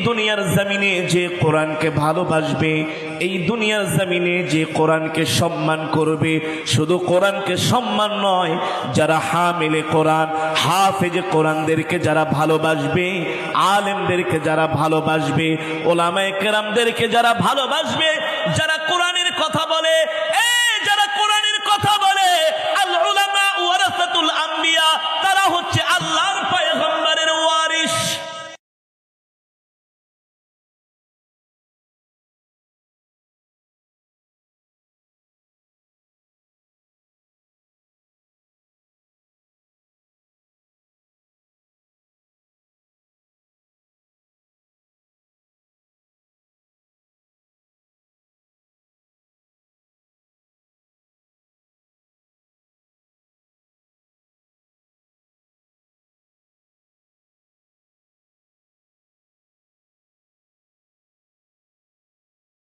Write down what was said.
দুনিয়ার জমিনে যে কোরআনকে ভালোবাসবে, এই দুনিয়ার জমিনে যে কোরআনকে সম্মান করবে, শুধু কোরআনকে সম্মান নয়, যারা হামিলে কোরআন, হাফেজে কোরআনদেরকে যারা ভালোবাসবে, আলেমদেরকে যারা ভালোবাসবে, ওলামায়ে কেরামদেরকে যারা ভালোবাসবে, যারা কোরআনের কথা বলে,